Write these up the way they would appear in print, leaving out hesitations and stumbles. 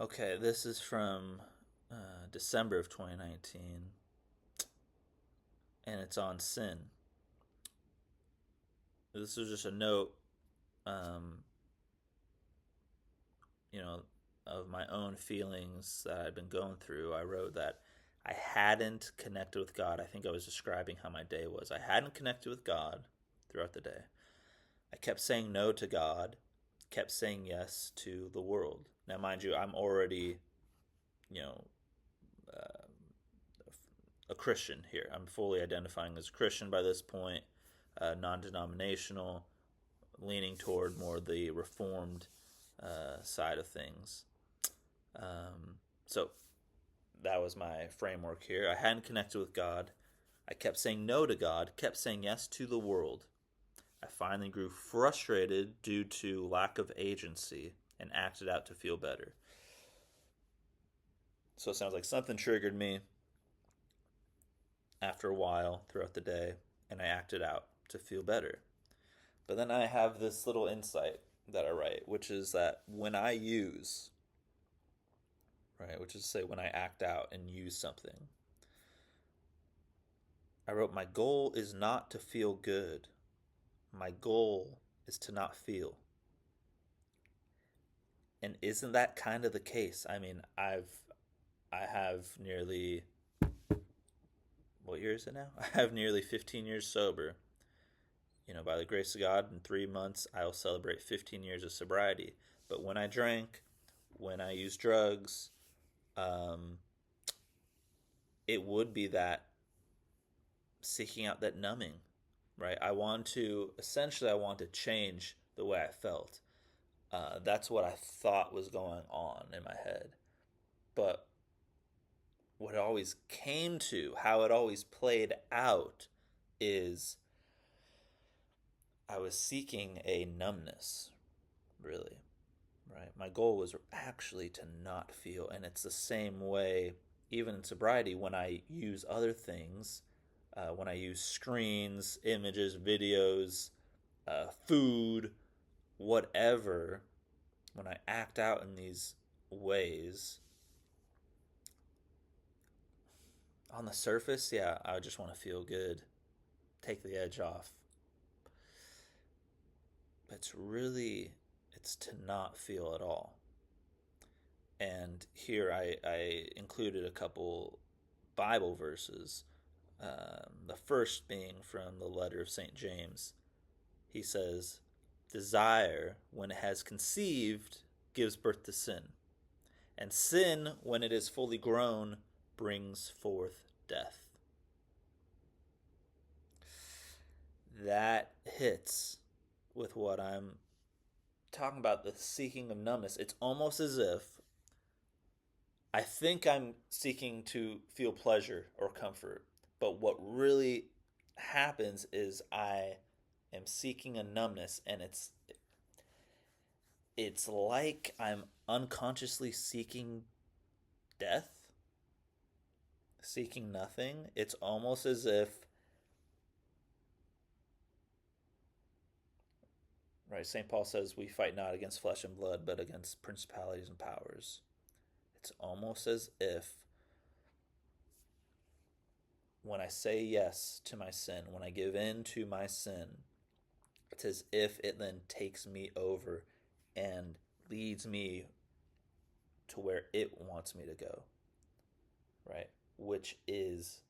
Okay, this is from December of 2019, and it's on sin. This is just a note, um, you know, of my own feelings that I'd been going through. I wrote that I hadn't connected with God. I think I was describing how my day was. I hadn't connected with God throughout the day. I kept saying no to God, kept saying yes to the world. Now, mind you, I'm already, you know, uh, a Christian here. I'm fully identifying as a Christian by this point, non denominational, leaning toward more the Reformed side of things. So that was my framework here. I hadn't connected with God. I kept saying no to God, kept saying yes to the world. I finally grew frustrated due to lack of agency and acted out to feel better. So it sounds like something triggered me after a while throughout the day, and I acted out to feel better. But then I have this little insight that I write, which is that when I use, right, which is to say when I act out and use something, I wrote, my goal is not to feel good. My goal is to not feel. And isn't that kind of the case? I mean, I have nearly, what year is it now? I have nearly 15 years sober. By the grace of God, in 3 months, I'll celebrate 15 years of sobriety. But when I drank, when I used drugs, um, it would be that seeking out that numbing, right? I want to change the way I felt. That's what I thought was going on in my head. But what it always came to, how it always played out, is I was seeking a numbness, really, right? My goal was actually to not feel. And it's the same way, even in sobriety, when I use other things, when I use screens, images, videos, food, whatever, when I act out in these ways, on the surface, yeah, I just want to feel good, take the edge off. But it's to not feel at all. And here I included a couple Bible verses. The first being from the letter of St. James. He says, desire, when it has conceived, gives birth to sin. And sin, when it is fully grown, brings forth death. That hits with what I'm talking about, the seeking of numbness. It's almost as if I think I'm seeking to feel pleasure or comfort, but what really happens is I am seeking a numbness, and it's like I'm unconsciously seeking death, seeking nothing. It's almost as if, right, St. Paul says we fight not against flesh and blood, but against principalities and powers. It's almost as if when I say yes to my sin, when I give in to my sin, it's as if it then takes me over and leads me to where it wants me to go, right? Which is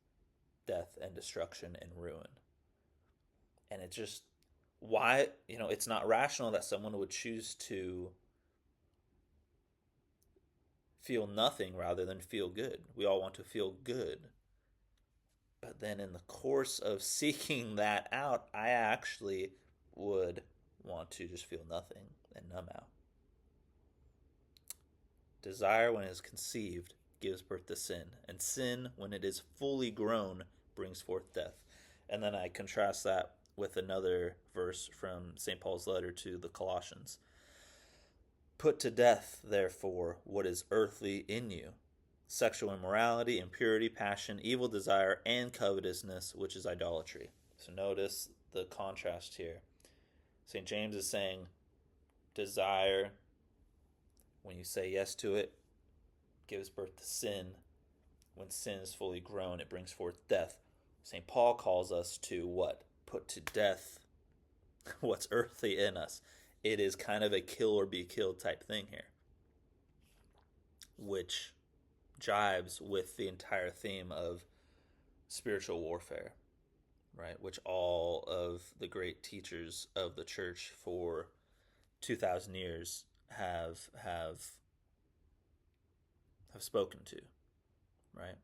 death and destruction and ruin. And it just, why, it's not rational that someone would choose to feel nothing rather than feel good. We all want to feel good. But then in the course of seeking that out, I actually would want to just feel nothing and numb out. Desire, when it is conceived, gives birth to sin, and sin, when it is fully grown, brings forth death. And then I contrast that with another verse from St. Paul's letter to the Colossians. Put to death, therefore, what is earthly in you: sexual immorality, impurity, passion, evil desire, and covetousness, which is idolatry. So notice the contrast here. St. James is saying desire, when you say yes to it, gives birth to sin. When sin is fully grown, it brings forth death. St. Paul calls us to what? Put to death what's earthly in us. It is kind of a kill or be killed type thing here, which jives with the entire theme of spiritual warfare, right? Which all of the great teachers of the church for 2,000 years have spoken to, right?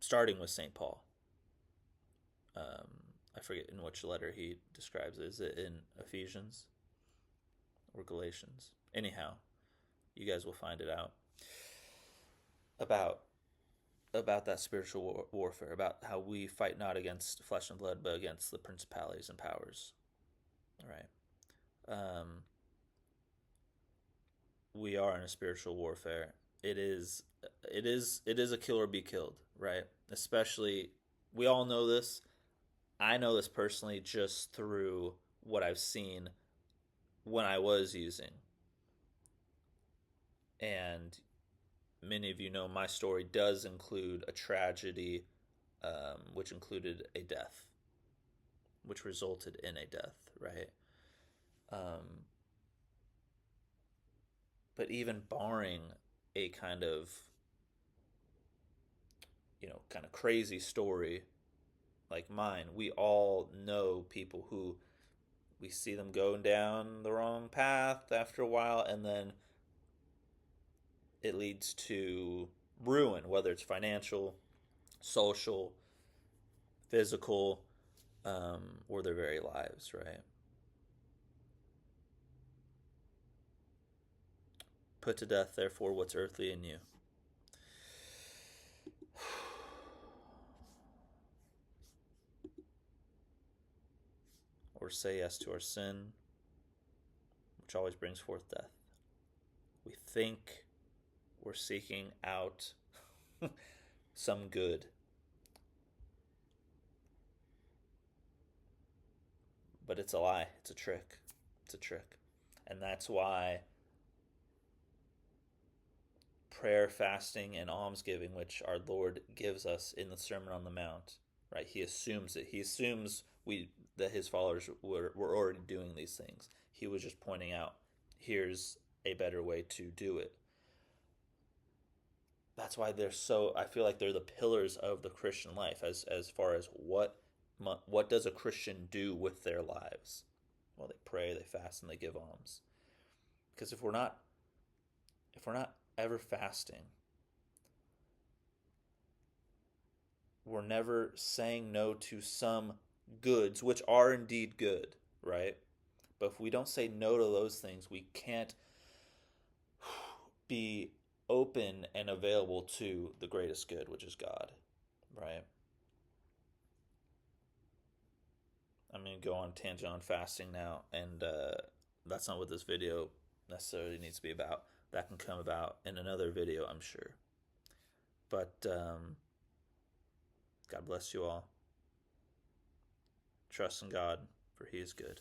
Starting with St. Paul. I forget in which letter he describes it. Is it in Ephesians or Galatians? Anyhow, you guys will find it out about that spiritual warfare, about how we fight not against flesh and blood, but against the principalities and powers. All right. We are in a spiritual warfare. It is a kill or be killed, right? Especially, we all know this. I know this personally just through what I've seen when I was using. And many of you know my story does include a tragedy, which included a death, which resulted in a death, right? But even barring a kind of crazy story like mine, we all know people who we see them going down the wrong path after a while, and then it leads to ruin, whether it's financial, social, physical, or their very lives, right? Put to death, therefore, what's earthly in you. Or say yes to our sin, which always brings forth death. We think we're seeking out some good, but it's a lie. It's a trick. It's a trick. And that's why prayer, fasting, and almsgiving, which our Lord gives us in the Sermon on the Mount, right? He assumes it. He assumes that his followers were already doing these things. He was just pointing out, here's a better way to do it. That's why I feel like they're the pillars of the Christian life as far as what does a Christian do with their lives? Well, they pray, they fast, and they give alms. Because if we're not ever fasting, we're never saying no to some goods, which are indeed good, right? But if we don't say no to those things, we can't be open and available to the greatest good, which is God, right? I'm going to go on tangent on fasting now, and that's not what this video necessarily needs to be about. That can come about in another video, I'm sure. But God bless you all. Trust in God, for He is good.